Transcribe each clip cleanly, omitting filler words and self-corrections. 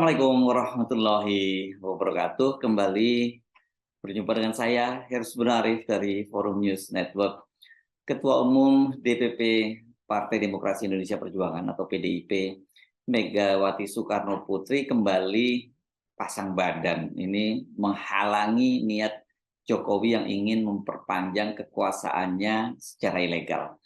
Assalamualaikum warahmatullahi wabarakatuh. Kembali berjumpa dengan saya, Hersy Bonarif dari Forum News Network, Ketua Umum DPP Partai Demokrasi Indonesia Perjuangan atau PDIP, Megawati Soekarno Putri kembali pasang badan. Ini menghalangi niat Jokowi yang ingin memperpanjang kekuasaannya secara ilegal.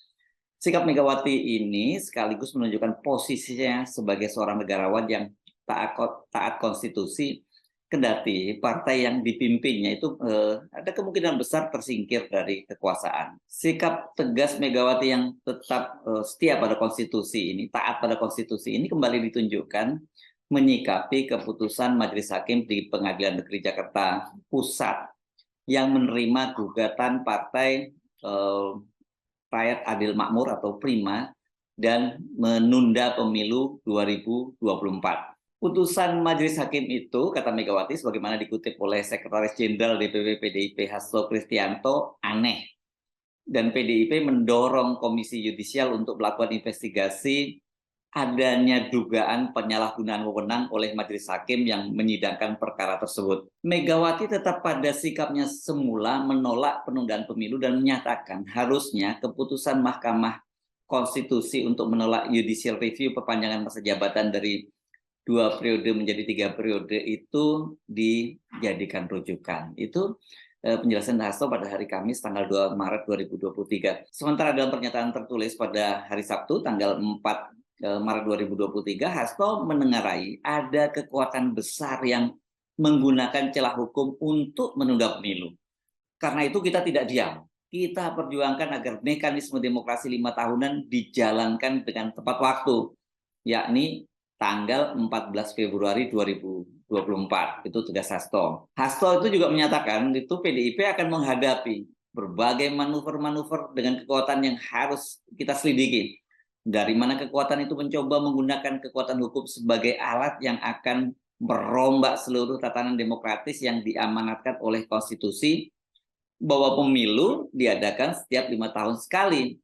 Sikap Megawati ini sekaligus menunjukkan posisinya sebagai seorang negarawan yang taat konstitusi, kendati partai yang dipimpinnya itu ada kemungkinan besar tersingkir dari kekuasaan. Sikap tegas Megawati yang tetap setia pada konstitusi ini, taat pada konstitusi ini kembali ditunjukkan menyikapi keputusan Majelis Hakim di Pengadilan Negeri Jakarta Pusat yang menerima gugatan partai Rakyat Adil Makmur atau PRIMA dan menunda pemilu 2024. Putusan Majelis Hakim itu, kata Megawati, sebagaimana dikutip oleh Sekretaris Jenderal DPP PDIP Hasto Kristianto, aneh. Dan PDIP mendorong Komisi Yudisial untuk melakukan investigasi adanya dugaan penyalahgunaan wewenang oleh Majelis Hakim yang menyidangkan perkara tersebut. Megawati tetap pada sikapnya semula menolak penundaan pemilu dan menyatakan harusnya keputusan Mahkamah Konstitusi untuk menolak judicial review perpanjangan masa jabatan dari 2 periode menjadi 3 periode itu dijadikan rujukan. Itu penjelasan Hasto pada hari Kamis tanggal 2 Maret 2023. Sementara dalam pernyataan tertulis pada hari Sabtu tanggal 4 Maret 2023, Hasto menengarai ada kekuatan besar yang menggunakan celah hukum untuk menunda pemilu. Karena itu kita tidak diam. Kita perjuangkan agar mekanisme demokrasi 5 tahunan dijalankan dengan tepat waktu, yakni tanggal 14 Februari 2024. Itu tugas Hasto. Hasto itu juga menyatakan itu PDIP akan menghadapi berbagai manuver-manuver dengan kekuatan yang harus kita selidiki. Dari mana kekuatan itu mencoba menggunakan kekuatan hukum sebagai alat yang akan merombak seluruh tatanan demokratis yang diamanatkan oleh konstitusi, bahwa pemilu diadakan setiap 5 tahun sekali.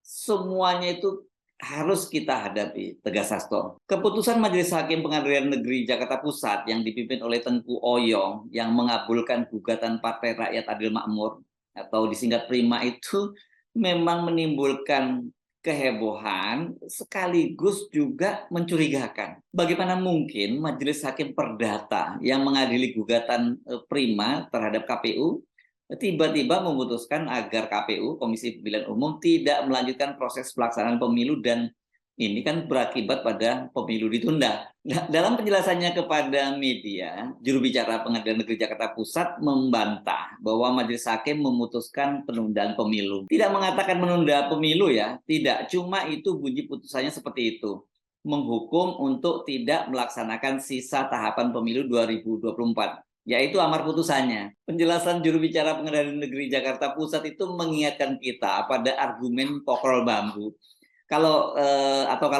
Semuanya itu harus kita hadapi, tegas Hasto. Keputusan Majelis Hakim Pengadilan Negeri Jakarta Pusat yang dipimpin oleh Tengku Oyong yang mengabulkan gugatan Partai Rakyat Adil Makmur atau disingkat PRIMA itu memang menimbulkan kehebohan sekaligus juga mencurigakan. Bagaimana mungkin Majelis Hakim Perdata yang mengadili gugatan PRIMA terhadap KPU tiba-tiba memutuskan agar KPU, Komisi Pemilihan Umum, tidak melanjutkan proses pelaksanaan pemilu dan ini kan berakibat pada pemilu ditunda. Nah, dalam penjelasannya kepada media, juru bicara Pengadilan Negeri Jakarta Pusat membantah bahwa Majelis Hakim memutuskan penundaan pemilu. Tidak mengatakan menunda pemilu ya, tidak. Cuma itu bunyi putusannya seperti itu. Menghukum untuk tidak melaksanakan sisa tahapan pemilu 2024. Yaitu amar putusannya. Penjelasan juru bicara Pengadilan Negeri Jakarta Pusat itu mengingatkan kita pada argumen pokol bambu. Kalau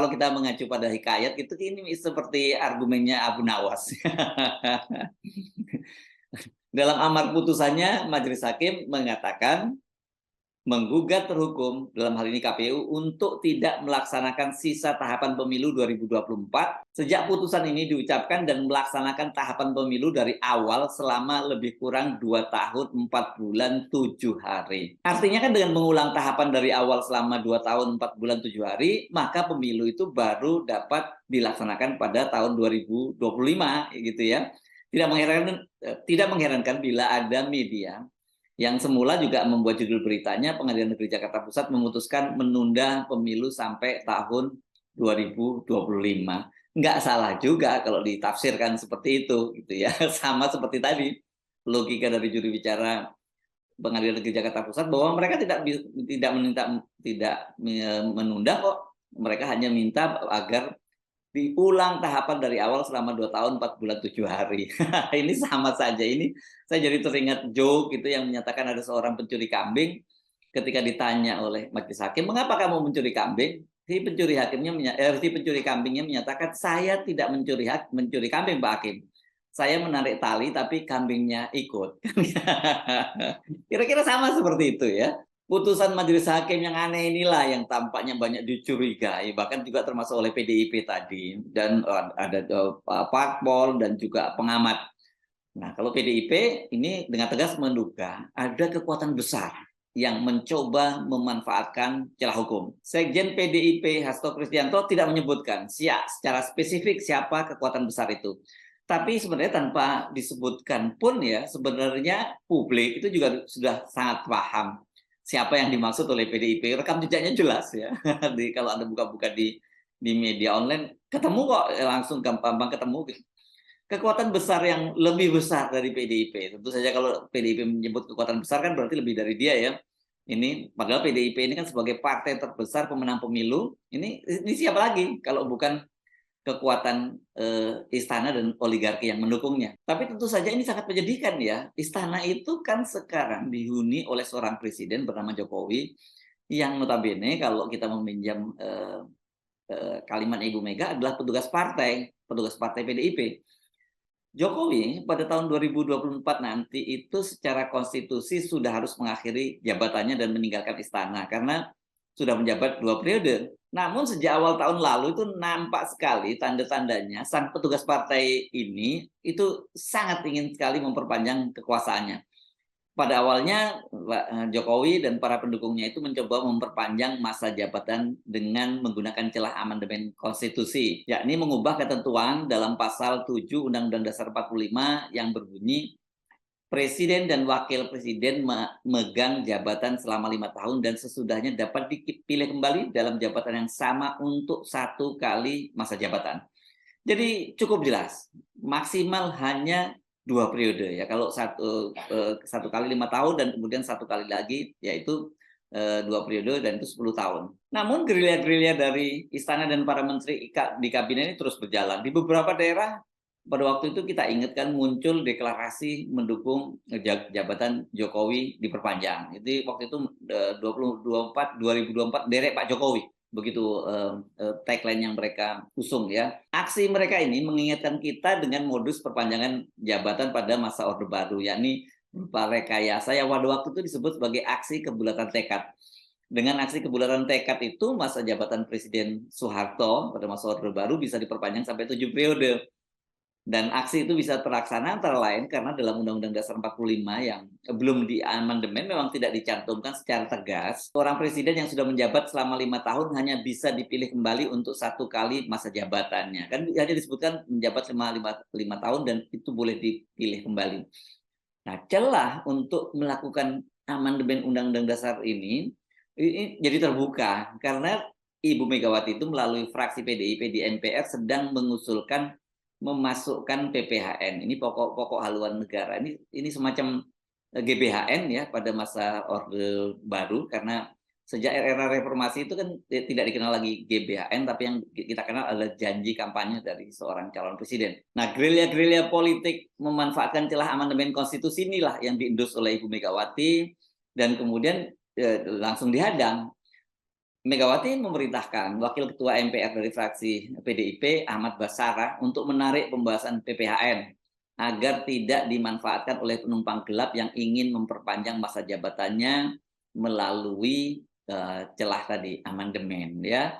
kita mengacu pada hikayat itu ini seperti argumennya Abu Nawas. Dalam amar putusannya Majelis Hakim mengatakan menggugat terhukum dalam hal ini KPU untuk tidak melaksanakan sisa tahapan pemilu 2024 sejak putusan ini diucapkan dan melaksanakan tahapan pemilu dari awal selama lebih kurang 2 tahun 4 bulan 7 hari. Artinya kan dengan mengulang tahapan dari awal selama 2 tahun 4 bulan 7 hari, maka pemilu itu baru dapat dilaksanakan pada tahun 2025 gitu ya. Tidak mengherankan bila ada media yang semula juga membuat judul beritanya Pengadilan Negeri Jakarta Pusat memutuskan menunda pemilu sampai tahun 2025. Nggak salah juga kalau ditafsirkan seperti itu, gitu ya. Sama seperti tadi logika dari juru bicara Pengadilan Negeri Jakarta Pusat bahwa mereka tidak menunda kok. Mereka hanya minta agar diulang tahapan dari awal selama 2 tahun 4 bulan 7 hari. Ini sama saja. Ini saya jadi teringat joke gitu yang menyatakan ada seorang pencuri kambing ketika ditanya oleh Majelis Hakim, "Mengapa kamu mencuri kambing?" Si pencuri kambingnya menyatakan, "Saya tidak mencuri kambing, Pak Hakim. Saya menarik tali tapi kambingnya ikut." Kira-kira sama seperti itu ya. putusan majelis hakim yang aneh inilah yang tampaknya banyak dicurigai, bahkan juga termasuk oleh PDIP tadi, dan ada parpol dan juga pengamat. Nah, kalau PDIP ini dengan tegas menduga ada kekuatan besar yang mencoba memanfaatkan celah hukum. Sekjen PDIP Hasto Kristianto tidak menyebutkan secara spesifik siapa kekuatan besar itu. Tapi sebenarnya tanpa disebutkan pun ya, sebenarnya publik itu juga sudah sangat paham siapa yang dimaksud oleh PDIP. Rekam jejaknya jelas ya. Kalau Anda buka-buka di media online, ketemu kok langsung gampang ketemu. Kekuatan besar yang lebih besar dari PDIP. Tentu saja kalau PDIP menyebut kekuatan besar kan berarti lebih dari dia ya. Ini padahal PDIP ini kan sebagai partai terbesar pemenang pemilu. Ini siapa lagi kalau bukan kekuatan istana dan oligarki yang mendukungnya. Tapi tentu saja ini sangat menyedihkan ya. Istana itu kan sekarang dihuni oleh seorang presiden bernama Jokowi yang notabene kalau kita meminjam kalimat Ibu Mega adalah petugas partai PDIP. Jokowi pada tahun 2024 nanti itu secara konstitusi sudah harus mengakhiri jabatannya dan meninggalkan istana karena sudah menjabat 2 periode. Namun sejak awal tahun lalu itu nampak sekali tanda-tandanya sang petugas partai ini itu sangat ingin sekali memperpanjang kekuasaannya. Pada awalnya Jokowi dan para pendukungnya itu mencoba memperpanjang masa jabatan dengan menggunakan celah amandemen konstitusi, yakni mengubah ketentuan dalam pasal 7 Undang-Undang Dasar 45 yang berbunyi Presiden dan Wakil Presiden memegang jabatan selama 5 tahun dan sesudahnya dapat dipilih kembali dalam jabatan yang sama untuk 1 kali masa jabatan. Jadi cukup jelas, maksimal hanya 2 periode ya. Kalau satu kali 5 tahun dan kemudian 1 kali lagi yaitu 2 periode dan itu 10 tahun. Namun gerilya-gerilya dari istana dan para menteri di kabinet ini terus berjalan. Di beberapa daerah pada waktu itu kita ingatkan muncul deklarasi mendukung jabatan Jokowi diperpanjang. Jadi waktu itu 2024 derek Pak Jokowi. Begitu tagline yang mereka usung ya. Aksi mereka ini mengingatkan kita dengan modus perpanjangan jabatan pada masa Orde Baru, yakni berupa rekayasa yang pada waktu itu disebut sebagai aksi kebulatan tekad. Dengan aksi kebulatan tekad itu masa jabatan Presiden Soeharto pada masa Orde Baru bisa diperpanjang sampai 7 periode. Dan aksi itu bisa terlaksana antara lain karena dalam Undang-Undang Dasar 45 yang belum diamandemen memang tidak dicantumkan secara tegas. Seorang presiden yang sudah menjabat selama 5 tahun hanya bisa dipilih kembali untuk 1 kali masa jabatannya. Kan hanya disebutkan menjabat selama 5 tahun dan itu boleh dipilih kembali. Nah, celah untuk melakukan amandemen Undang-Undang Dasar ini jadi terbuka karena Ibu Megawati itu melalui fraksi PDIP di MPR sedang mengusulkan memasukkan PPHN, ini pokok haluan negara, ini semacam GBHN ya pada masa Orde Baru, karena sejak era reformasi itu kan tidak dikenal lagi GBHN, tapi yang kita kenal adalah janji kampanye dari seorang calon presiden. Nah, gerilya-gerilya politik memanfaatkan celah amandemen konstitusi inilah yang diendus oleh Ibu Megawati dan kemudian langsung dihadang. Megawati memerintahkan Wakil Ketua MPR dari fraksi PDIP, Ahmad Basarah, untuk menarik pembahasan PPHN agar tidak dimanfaatkan oleh penumpang gelap yang ingin memperpanjang masa jabatannya melalui celah tadi amandemen ya.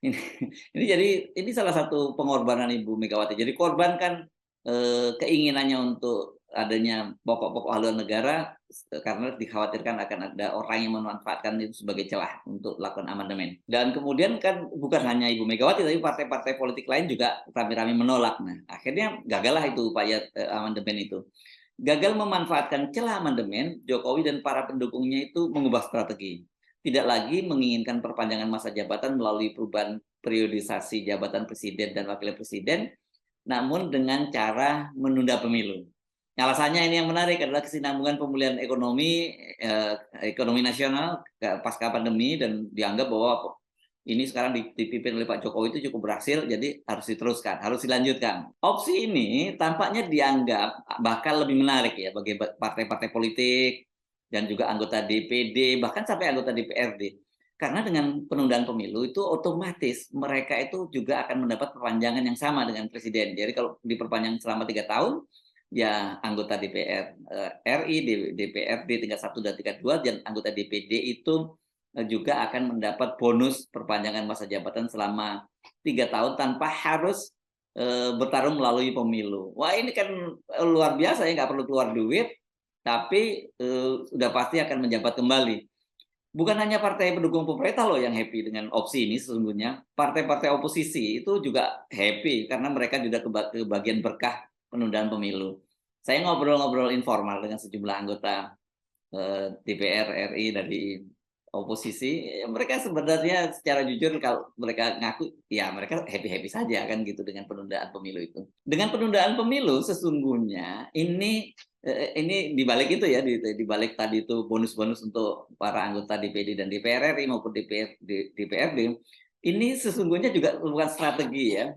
Ini jadi ini salah satu pengorbanan Ibu Megawati. Jadi korbankan keinginannya untuk adanya pokok-pokok haluan negara karena dikhawatirkan akan ada orang yang memanfaatkan itu sebagai celah untuk melakukan amandemen. Dan kemudian kan bukan hanya Ibu Megawati, tapi partai-partai politik lain juga rame-rame menolak. Nah, akhirnya gagallah itu upaya amandemen itu. Gagal memanfaatkan celah amandemen, Jokowi dan para pendukungnya itu mengubah strategi. Tidak lagi menginginkan perpanjangan masa jabatan melalui perubahan periodisasi jabatan presiden dan wakil presiden, namun dengan cara menunda pemilu. Alasannya ini yang menarik adalah kesinambungan pemulihan ekonomi nasional pasca pandemi dan dianggap bahwa ini sekarang dipimpin oleh Pak Jokowi itu cukup berhasil, jadi harus diteruskan, harus dilanjutkan. Opsi ini tampaknya dianggap bakal lebih menarik ya bagi partai-partai politik dan juga anggota DPD, bahkan sampai anggota DPRD. Karena dengan penundaan pemilu itu otomatis mereka itu juga akan mendapat perpanjangan yang sama dengan presiden. Jadi kalau diperpanjang selama 3 tahun, ya anggota DPR RI, DPRD tingkat 1 dan tingkat 2, dan anggota DPD itu juga akan mendapat bonus perpanjangan masa jabatan selama 3 tahun tanpa harus bertarung melalui pemilu. Wah, ini kan luar biasa ya, nggak perlu keluar duit, tapi sudah pasti akan menjabat kembali. Bukan hanya partai pendukung pemerintah loh yang happy dengan opsi ini sesungguhnya. Partai-partai oposisi itu juga happy karena mereka juga kebagian berkah penundaan pemilu. Saya ngobrol-ngobrol informal dengan sejumlah anggota DPR RI dari oposisi, mereka sebenarnya secara jujur kalau mereka ngaku, ya mereka happy-happy saja kan gitu dengan penundaan pemilu itu. Dengan penundaan pemilu sesungguhnya ini dibalik itu ya, dibalik tadi itu bonus-bonus untuk para anggota DPD dan DPR RI maupun DPRD, ini sesungguhnya juga bukan strategi ya.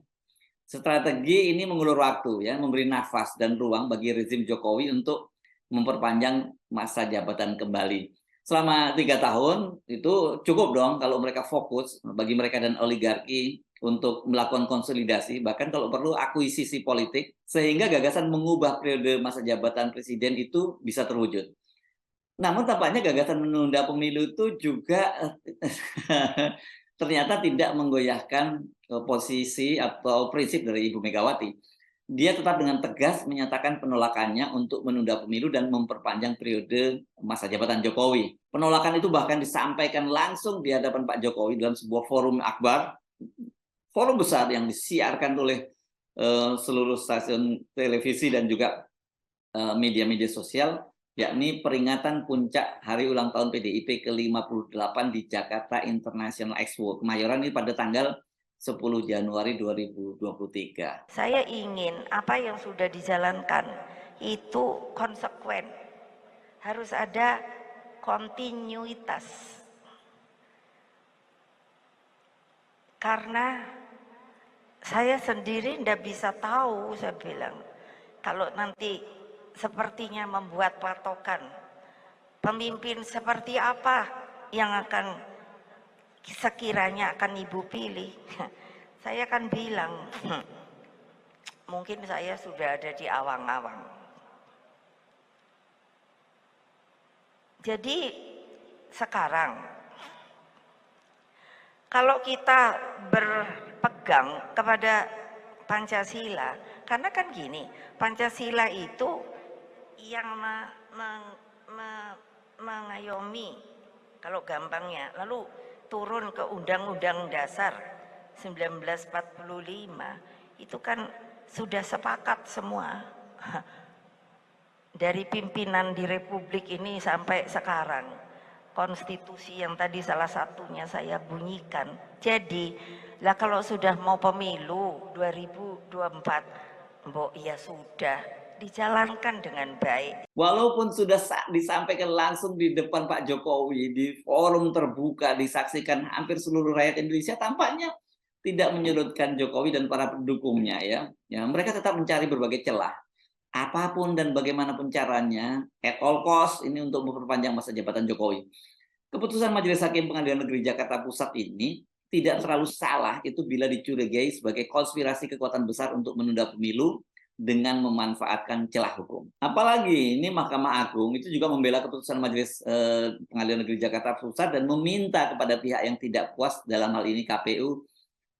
Strategi ini mengulur waktu ya, memberi nafas dan ruang bagi rezim Jokowi untuk memperpanjang masa jabatan kembali. Selama 3 tahun itu cukup dong kalau mereka fokus bagi mereka dan oligarki untuk melakukan konsolidasi, bahkan kalau perlu akuisisi politik, sehingga gagasan mengubah periode masa jabatan presiden itu bisa terwujud. Namun tampaknya gagasan menunda pemilu itu juga ternyata tidak menggoyahkan posisi atau prinsip dari Ibu Megawati. Dia tetap dengan tegas menyatakan penolakannya untuk menunda pemilu dan memperpanjang periode masa jabatan Jokowi. Penolakan itu bahkan disampaikan langsung di hadapan Pak Jokowi dalam sebuah forum akbar, forum besar yang disiarkan oleh seluruh stasiun televisi dan juga media-media sosial, yakni peringatan puncak hari ulang tahun PDIP ke-58 di Jakarta International Expo Kemayoran ini pada tanggal 10 Januari 2023. Saya ingin apa yang sudah dijalankan itu konsekuen. Harus ada kontinuitas. Karena saya sendiri tidak bisa tahu, saya bilang, kalau nanti sepertinya membuat patokan pemimpin seperti apa yang akan sekiranya akan Ibu pilih. Saya akan bilang, mungkin saya sudah ada di awang-awang. Jadi sekarang, kalau kita berpegang kepada Pancasila, karena kan gini, Pancasila itu yang mengayomi, kalau gampangnya, lalu turun ke Undang-Undang Dasar 1945, itu kan sudah sepakat semua dari pimpinan di Republik ini sampai sekarang. Konstitusi yang tadi salah satunya saya bunyikan. Jadi, lah kalau sudah mau pemilu 2024, mbok ya sudah dijalankan dengan baik. Walaupun sudah disampaikan langsung di depan Pak Jokowi, di forum terbuka, disaksikan hampir seluruh rakyat Indonesia, tampaknya tidak menyudutkan Jokowi dan para pendukungnya ya. Ya, mereka tetap mencari berbagai celah. Apapun dan bagaimanapun caranya, at all cost ini untuk memperpanjang masa jabatan Jokowi. Keputusan Majelis Hakim Pengadilan Negeri Jakarta Pusat ini tidak terlalu salah itu bila dicurigai sebagai konspirasi kekuatan besar untuk menunda pemilu dengan memanfaatkan celah hukum. Apalagi ini Mahkamah Agung itu juga membela keputusan Majelis Pengadilan Negeri Jakarta Pusat dan meminta kepada pihak yang tidak puas, dalam hal ini KPU,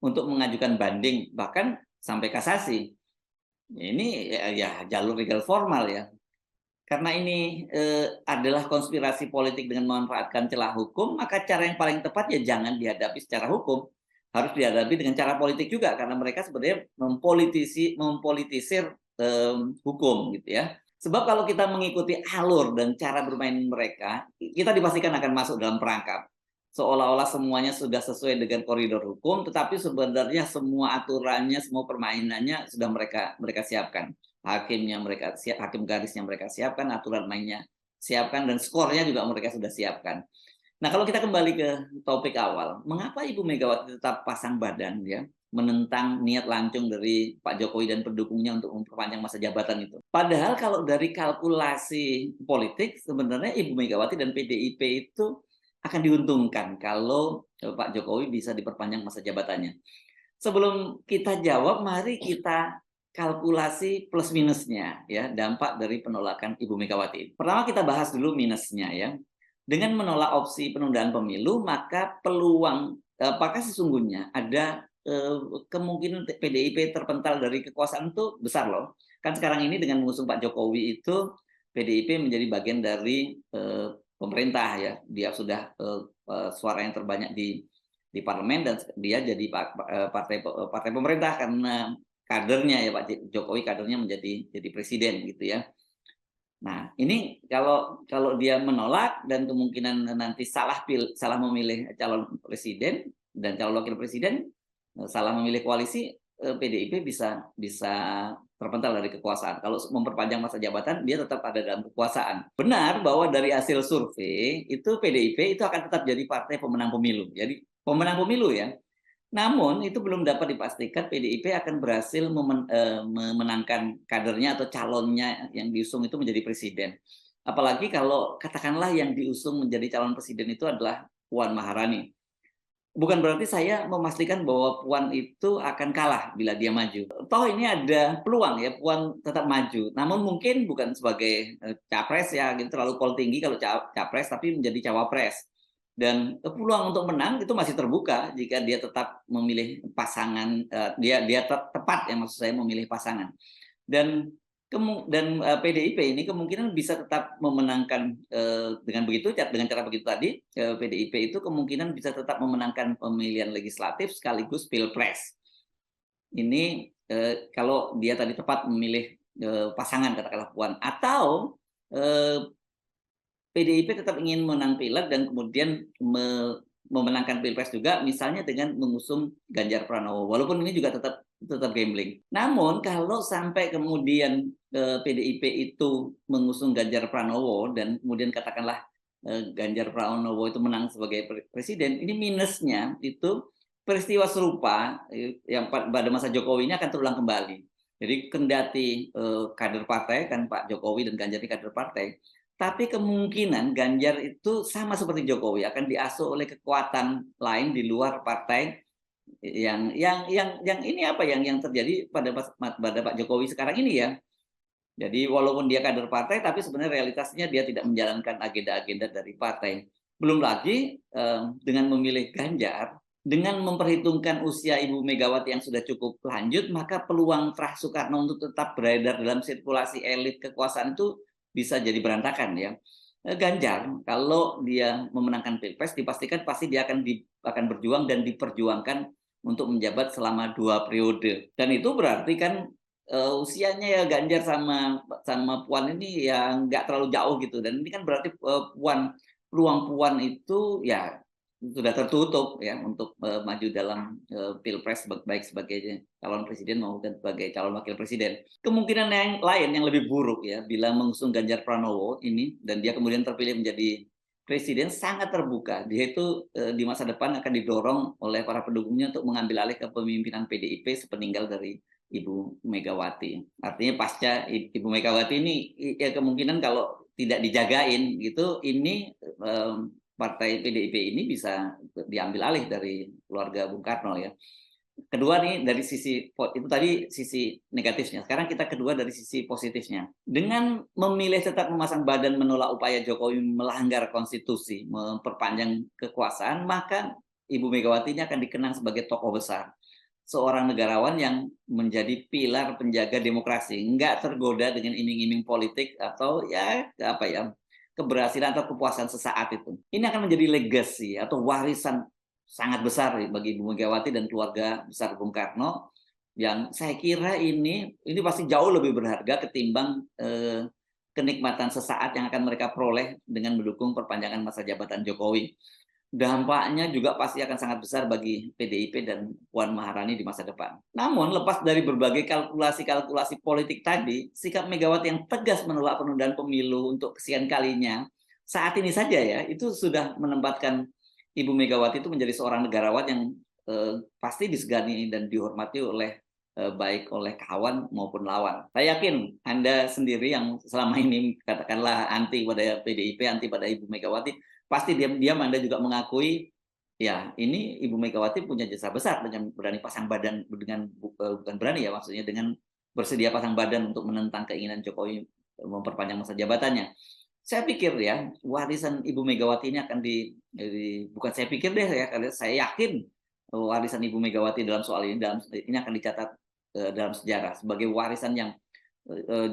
untuk mengajukan banding bahkan sampai kasasi. Ini ya jalur legal formal ya. Karena ini adalah konspirasi politik dengan memanfaatkan celah hukum, maka cara yang paling tepat ya jangan dihadapi secara hukum. Harus dihadapi dengan cara politik juga, karena mereka sebenarnya mempolitisir hukum gitu ya. Sebab kalau kita mengikuti alur dan cara bermain mereka, kita dipastikan akan masuk dalam perangkap. Seolah-olah semuanya sudah sesuai dengan koridor hukum, tetapi sebenarnya semua aturannya, semua permainannya sudah mereka siapkan. Hakimnya mereka hakim garisnya mereka siapkan, aturan mainnya siapkan, dan skornya juga mereka sudah siapkan. Nah, kalau kita kembali ke topik awal, mengapa Ibu Megawati tetap pasang badan ya menentang niat lancung dari Pak Jokowi dan pendukungnya untuk memperpanjang masa jabatan itu? Padahal kalau dari kalkulasi politik sebenarnya Ibu Megawati dan PDIP itu akan diuntungkan kalau Pak Jokowi bisa diperpanjang masa jabatannya. Sebelum kita jawab, mari kita kalkulasi plus minusnya ya, dampak dari penolakan Ibu Megawati. Pertama kita bahas dulu minusnya ya. Dengan menolak opsi penundaan pemilu, maka peluang apakah sesungguhnya ada kemungkinan PDIP terpental dari kekuasaan itu besar loh. Kan sekarang ini dengan mengusung Pak Jokowi itu PDIP menjadi bagian dari pemerintah ya. Dia sudah suara yang terbanyak di parlemen dan dia jadi partai pemerintah karena kadernya ya Pak Jokowi kadernya jadi presiden gitu ya. Nah, ini kalau dia menolak dan kemungkinan nanti salah memilih calon presiden dan calon wakil presiden, salah memilih koalisi, PDIP bisa terpental dari kekuasaan. Kalau memperpanjang masa jabatan, dia tetap ada dalam kekuasaan. Benar bahwa dari hasil survei itu PDIP itu akan tetap jadi partai pemenang pemilu. Jadi pemenang pemilu ya. Namun itu belum dapat dipastikan PDIP akan berhasil memenangkan kadernya atau calonnya yang diusung itu menjadi presiden. Apalagi kalau katakanlah yang diusung menjadi calon presiden itu adalah Puan Maharani. Bukan berarti saya memastikan bahwa Puan itu akan kalah bila dia maju. Toh ini ada peluang ya Puan tetap maju. Namun mungkin bukan sebagai capres ya, gitu terlalu pol tinggi kalau capres, tapi menjadi cawapres. Dan peluang untuk menang itu masih terbuka jika dia tetap memilih pasangan, dia tepat ya maksud saya memilih pasangan. Dan PDIP ini kemungkinan bisa tetap memenangkan dengan cara begitu tadi, PDIP itu kemungkinan bisa tetap memenangkan pemilihan legislatif sekaligus pilpres. Ini kalau dia tadi tepat memilih pasangan katakanlah Puan, atau PDIP tetap ingin menang pileg dan kemudian memenangkan pilpres juga, misalnya dengan mengusung Ganjar Pranowo. Walaupun ini juga tetap gambling. Namun kalau sampai kemudian PDIP itu mengusung Ganjar Pranowo dan kemudian katakanlah Ganjar Pranowo itu menang sebagai presiden, ini minusnya itu peristiwa serupa yang pada masa Jokowi ini akan terulang kembali. Jadi kendati kader partai kan Pak Jokowi dan Ganjar ini kader partai, tapi kemungkinan Ganjar itu sama seperti Jokowi akan diasuh oleh kekuatan lain di luar partai yang ini apa yang terjadi pada Pak Jokowi sekarang ini ya. Jadi walaupun dia kader partai, tapi sebenarnya realitasnya dia tidak menjalankan agenda-agenda dari partai. Belum lagi dengan memilih Ganjar, dengan memperhitungkan usia Ibu Megawati yang sudah cukup lanjut, maka peluang Trah Soekarno untuk tetap beredar dalam sirkulasi elit kekuasaan itu bisa jadi berantakan ya. Ganjar kalau dia memenangkan pilpres dipastikan pasti dia akan berjuang dan diperjuangkan untuk menjabat selama 2 periode. Dan itu berarti kan usianya ya Ganjar sama Puan ini ya nggak terlalu jauh gitu, dan ini kan berarti peluang Puan itu ya sudah tertutup ya untuk maju dalam pilpres baik sebagai calon presiden maupun sebagai calon wakil presiden. Kemungkinan yang lain yang lebih buruk ya bila mengusung Ganjar Pranowo ini dan dia kemudian terpilih menjadi presiden sangat terbuka. Dia itu di masa depan akan didorong oleh para pendukungnya untuk mengambil alih kepemimpinan PDIP sepeninggal dari Ibu Megawati. Artinya pasca Ibu Megawati ini ya kemungkinan kalau tidak dijagain gitu, ini partai PDIP ini bisa diambil alih dari keluarga Bung Karno ya. Kedua nih dari sisi itu tadi sisi negatifnya. Sekarang kita kedua dari sisi positifnya. Dengan memilih tetap memasang badan menolak upaya Jokowi melanggar konstitusi, memperpanjang kekuasaan, maka Ibu Megawati ini akan dikenang sebagai tokoh besar. Seorang negarawan yang menjadi pilar penjaga demokrasi, nggak tergoda dengan iming-iming politik atau ya apa ya keberhasilan atau kepuasan sesaat itu. Ini akan menjadi legacy atau warisan sangat besar bagi Ibu Megawati dan keluarga besar Bung Karno, yang saya kira ini pasti jauh lebih berharga ketimbang kenikmatan sesaat yang akan mereka peroleh dengan mendukung perpanjangan masa jabatan Jokowi. Dampaknya juga pasti akan sangat besar bagi PDIP dan Puan Maharani di masa depan. Namun lepas dari berbagai kalkulasi politik tadi, sikap Megawati yang tegas menolak penundaan pemilu untuk kesekian kalinya saat ini saja ya, itu sudah menempatkan Ibu Megawati itu menjadi seorang negarawan yang pasti disegani dan dihormati oleh baik oleh kawan maupun lawan. Saya yakin Anda sendiri yang selama ini katakanlah anti pada PDIP, anti pada Ibu Megawati, pasti diam-diam Anda juga mengakui ya ini Ibu Megawati punya jasa besar dengan berani pasang badan bukan berani ya maksudnya dengan bersedia pasang badan untuk menentang keinginan Jokowi memperpanjang masa jabatannya. Saya pikir ya, warisan Ibu Megawati ini akan bukan saya pikir deh ya, karena saya yakin warisan Ibu Megawati dalam soal ini akan dicatat dalam sejarah sebagai warisan yang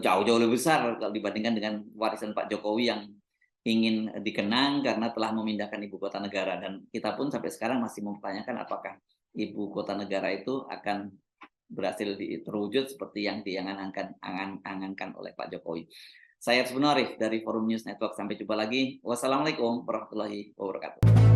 jauh-jauh lebih besar kalau dibandingkan dengan warisan Pak Jokowi yang ingin dikenang karena telah memindahkan ibu kota negara, dan kita pun sampai sekarang masih mempertanyakan apakah ibu kota negara itu akan berhasil terwujud seperti yang diangan-angankan oleh Pak Jokowi. Saya Arif dari Forum News Network. Sampai jumpa lagi. Wassalamualaikum warahmatullahi wabarakatuh.